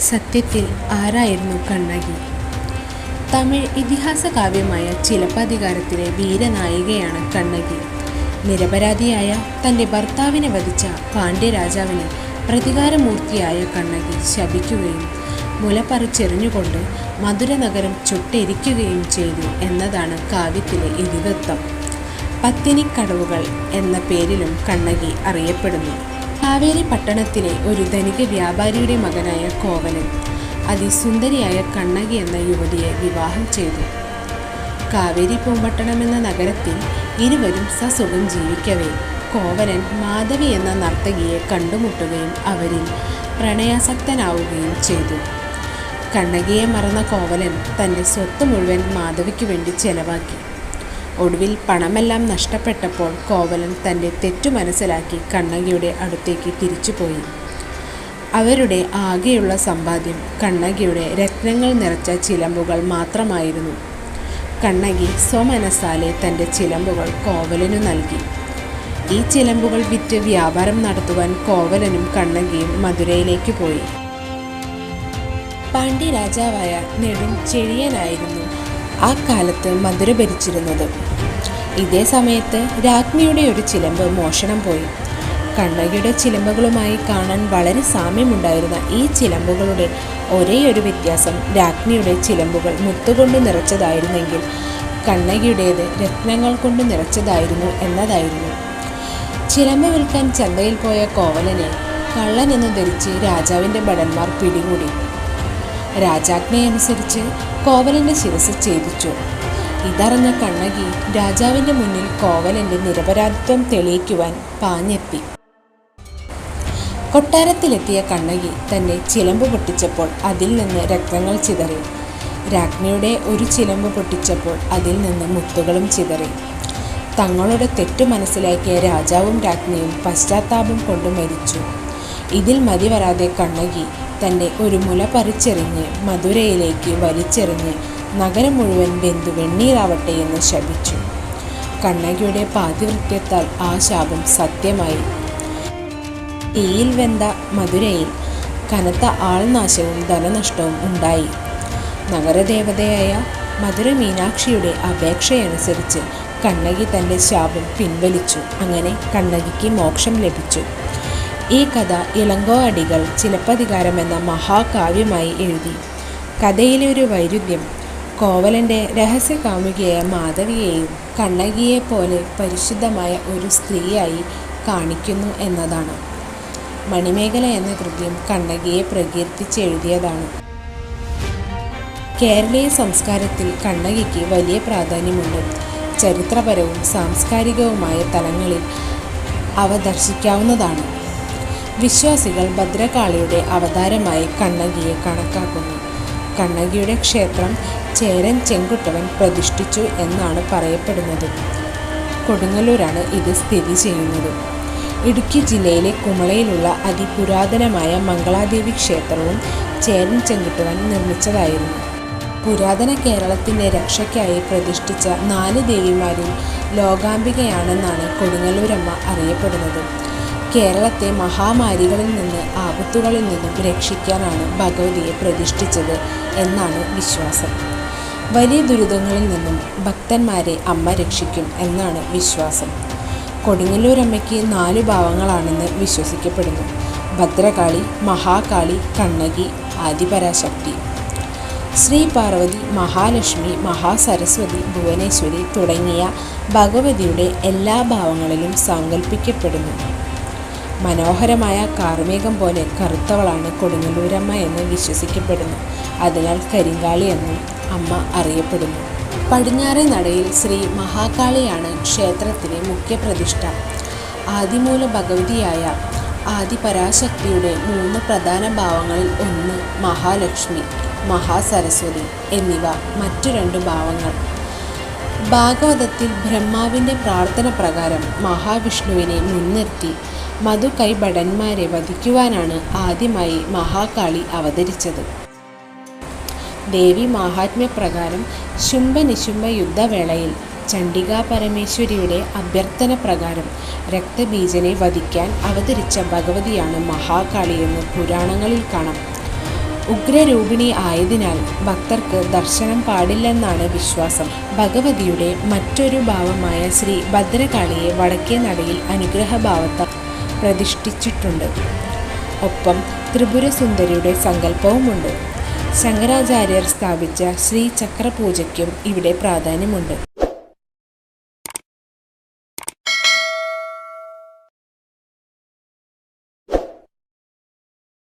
സത്യത്തിൽ ആരായിരുന്നു കണ്ണകി? തമിഴ് ഇതിഹാസ കാവ്യമായ ചിലപ്പതികാരത്തിലെ വീരനായികയാണ് കണ്ണകി. നിരപരാധിയായ തൻ്റെ ഭർത്താവിനെ വധിച്ച പാണ്ഡ്യരാജാവിനെ പ്രതികാരമൂർത്തിയായ കണ്ണകി ശപിക്കുകയും മുലപറിച്ചെറിഞ്ഞുകൊണ്ട് മധുര നഗരം ചുട്ടെരിക്കുകയും ചെയ്തു എന്നതാണ് കാവ്യത്തിലെ ഇതിവൃത്തം. പത്തിനിക്കടവുകൾ എന്ന പേരിലും കണ്ണകി അറിയപ്പെടുന്നു. കാവേരി പട്ടണത്തിലെ ഒരു ധനിക വ്യാപാരിയുടെ മകനായ കോവലൻ അതിസുന്ദരിയായ കണ്ണകി എന്ന യുവതിയെ വിവാഹം ചെയ്തു. കാവേരി പൂമ്പട്ടണം എന്ന നഗരത്തിൽ ഇരുവരും സസുഖം ജീവിക്കവേ കോവലൻ മാധവി എന്ന നർത്തകിയെ കണ്ടുമുട്ടുകയും അവരിൽ പ്രണയാസക്തനാവുകയും ചെയ്തു. കണ്ണകിയെ മറന്ന കോവലൻ തൻ്റെ സ്വത്ത് മുഴുവൻ മാധവിക്ക് വേണ്ടി ചെലവാക്കി. ഒടുവിൽ പണമെല്ലാം നഷ്ടപ്പെട്ടപ്പോൾ കോവലൻ തൻ്റെ തെറ്റു മനസ്സിലാക്കി കണ്ണകിയുടെ അടുത്തേക്ക് തിരിച്ചുപോയി. അവരുടെ ആകെയുള്ള സമ്പാദ്യം കണ്ണകിയുടെ രത്നങ്ങൾ നിറച്ച ചിലമ്പുകൾ മാത്രമായിരുന്നു. കണ്ണകി സ്വമനസാലെ തൻ്റെ ചിലമ്പുകൾ കോവലനു നൽകി. ഈ ചിലമ്പുകൾ വിറ്റ് വ്യാപാരം നടത്തുവാൻ കോവലനും കണ്ണകിയും മധുരയിലേക്ക് പോയി. പാണ്ഡ്യരാജാവായ നെടുംചെഴിയനായിരുന്നു ആ കാലത്ത് മധുര ഭരിച്ചിരുന്നത്. ഇതേ സമയത്ത് രാജ്ഞിയുടെ ഒരു ചിലമ്പ് മോഷണം പോയി. കണ്ണകിയുടെ ചിലമ്പുകളുമായി കാണാൻ വളരെ സാമ്യമുണ്ടായിരുന്ന ഈ ചിലമ്പുകളുടെ ഒരേയൊരു വ്യത്യാസം രാജ്ഞിയുടെ ചിലമ്പുകൾ മുത്തുകൊണ്ട് നിറച്ചതായിരുന്നെങ്കിൽ കണ്ണകിയുടേത് രത്നങ്ങൾ കൊണ്ട് നിറച്ചതായിരുന്നു എന്നതായിരുന്നു. ചിലമ്പ് വിൽക്കാൻ ചന്തയിൽ പോയ കോവലനെ കള്ളനെന്ന് ധരിച്ച് രാജാവിൻ്റെ ഭടന്മാർ പിടികൂടി. രാജാജ്ഞയനുസരിച്ച് കോവലൻ്റെ ശിരസ് ഛേദിച്ചു. ഇതറിഞ്ഞ കണ്ണകി രാജാവിൻ്റെ മുന്നിൽ കോവലൻ്റെ നിരപരാധിത്വം തെളിയിക്കുവാൻ പാഞ്ഞെത്തി. കൊട്ടാരത്തിലെത്തിയ കണ്ണകി തൻ്റെ ചിലമ്പ് പൊട്ടിച്ചപ്പോൾ അതിൽ നിന്ന് രക്തങ്ങൾ ചിതറി. രാജ്ഞിയുടെ ഒരു ചിലമ്പ് പൊട്ടിച്ചപ്പോൾ അതിൽ നിന്ന് മുത്തുകളും ചിതറി. തങ്ങളുടെ തെറ്റു മനസ്സിലാക്കിയ രാജാവും രാജ്ഞിയും പശ്ചാത്താപം കൊണ്ട് മരിച്ചു. ഇതിൽ മതിവരാതെ കണ്ണകി തൻ്റെ ഒരു മുല പറിച്ചെറിഞ്ഞ് മധുരയിലേക്ക് വലിച്ചെറിഞ്ഞ് നഗരം മുഴുവൻ വെന്തു വെണ്ണീറാവട്ടെ എന്ന് ശപിച്ചു. കണ്ണകിയുടെ പാതിവൃത്യത്താൽ ആ ശാപം സത്യമായി. തീയിൽ വെന്ത മധുരയിൽ കനത്ത ആൾനാശവും ധനനഷ്ടവും ഉണ്ടായി. നഗരദേവതയായ മധുര മീനാക്ഷിയുടെ അപേക്ഷയനുസരിച്ച് കണ്ണകി തൻ്റെ ശാപം പിൻവലിച്ചു. അങ്ങനെ കണ്ണകിക്ക് മോക്ഷം ലഭിച്ചു. ഈ കഥ ഇളങ്കോ അടികൾ ചിലപ്പതികാരം എന്ന മഹാകാവ്യമായി എഴുതി. കഥയിലെ ഒരു വൈരുദ്ധ്യം കോവലൻ്റെ രഹസ്യ കാമുകിയായ മാധവിയെയും കണ്ണകിയെപ്പോലെ പരിശുദ്ധമായ ഒരു സ്ത്രീയായി കാണിക്കുന്നു എന്നതാണ്. മണിമേഖല എന്ന കൃത്യം കണ്ണകിയെ പ്രകീർത്തിച്ചെഴുതിയതാണ്. കേരളീയ സംസ്കാരത്തിൽ കണ്ണകിക്ക് വലിയ പ്രാധാന്യമുണ്ട്. ചരിത്രപരവും സാംസ്കാരികവുമായ തലങ്ങളിൽ അവ ദർശിക്കാവുന്നതാണ്. വിശ്വാസികൾ ഭദ്രകാളിയുടെ അവതാരമായി കണ്ണകിയെ കണക്കാക്കുന്നു. കണ്ണകിയുടെ ക്ഷേത്രം ചേരൻ ചെങ്കുട്ടുവൻ പ്രതിഷ്ഠിച്ചു എന്നാണ് പറയപ്പെടുന്നത്. കൊടുങ്ങല്ലൂരാണ് ഇത് സ്ഥിതി ചെയ്യുന്നത്. ഇടുക്കി ജില്ലയിലെ കുമളയിലുള്ള അതിപുരാതനമായ മംഗളാദേവി ക്ഷേത്രവും ചേരൻ ചെങ്കുട്ടുവൻ നിർമ്മിച്ചതായിരുന്നു. പുരാതന കേരളത്തിൻ്റെ രക്ഷയ്ക്കായി പ്രതിഷ്ഠിച്ച 4 ദേവിമാരിൽ ലോകാംബികയാണെന്നാണ് കൊടുങ്ങല്ലൂരമ്മ അറിയപ്പെടുന്നത്. കേരളത്തെ മഹാമാരികളിൽ നിന്ന് ആപത്തുകളിൽ നിന്നും രക്ഷിക്കാനാണ് ഭഗവതിയെ പ്രതിഷ്ഠിച്ചത് എന്നാണ് വിശ്വാസം. വലിയ ദുരിതങ്ങളിൽ നിന്നും ഭക്തന്മാരെ അമ്മ രക്ഷിക്കും എന്നാണ് വിശ്വാസം. കൊടുങ്ങല്ലൂരമ്മയ്ക്ക് 4 ഭാവങ്ങളാണെന്ന് വിശ്വസിക്കപ്പെടുന്നു: ഭദ്രകാളി, മഹാകാളി, കണ്ണകി, ആദിപരാശക്തി. ശ്രീ പാർവതി, മഹാലക്ഷ്മി, മഹാസരസ്വതി, ഭുവനേശ്വരി തുടങ്ങിയ ഭഗവതിയുടെ എല്ലാ ഭാവങ്ങളിലും സങ്കല്പിക്കപ്പെടുന്നു. മനോഹരമായ കാർമേഘം പോലെ കറുത്തവളാണ് കൊടുങ്ങല്ലൂരമ്മ എന്ന് വിശ്വസിക്കപ്പെടുന്നു. അതിനാൽ കരിങ്കാളി എന്നും അമ്മ അറിയപ്പെടുന്നു. പടിഞ്ഞാറേ നടയിൽ ശ്രീ മഹാകാളിയാണ് ക്ഷേത്രത്തിലെ മുഖ്യപ്രതിഷ്ഠ. ആദിമൂല ഭഗവതിയായ ആദിപരാശക്തിയുടെ 3 പ്രധാന ഭാവങ്ങളിൽ ഒന്ന് മഹാലക്ഷ്മി, മഹാസരസ്വതി എന്നിവ മറ്റു 2 ഭാവങ്ങൾ. ഭാഗവതത്തിൽ ബ്രഹ്മാവിൻ്റെ പ്രാർത്ഥന പ്രകാരം മഹാവിഷ്ണുവിനെ മുൻനിർത്തി മധുകൈഭടന്മാരെ വധിക്കുവാനാണ് ആദ്യമായി മഹാകാളി അവതരിച്ചത്. ദേവി മാഹാത്മ്യപ്രകാരം ശുംഭനിശുംഭ യുദ്ധവേളയിൽ ചണ്ഡികാ പരമേശ്വരിയുടെ അഭ്യർത്ഥന പ്രകാരം രക്തബീജനെ വധിക്കാൻ അവതരിച്ച ഭഗവതിയാണ് മഹാകാളിയെന്ന് പുരാണങ്ങളിൽ കാണാം. ഉഗ്രരൂപിണി ആയതിനാൽ ഭക്തർക്ക് ദർശനം പാടില്ലെന്നാണ് വിശ്വാസം. ഭഗവതിയുടെ മറ്റൊരു ഭാവമായ ശ്രീ ഭദ്രകാളിയെ വടക്കേ നടയിൽ അനുഗ്രഹഭാവത്താൽ പ്രതിഷ്ഠിച്ചിട്ടുണ്ട്. ഒപ്പം ത്രിപുരസുന്ദരിയുടെ സങ്കല്പവുമുണ്ട്. ശങ്കരാചാര്യർ സ്ഥാപിച്ച ശ്രീചക്രപൂജയ്ക്കും ഇവിടെ പ്രാധാന്യമുണ്ട്.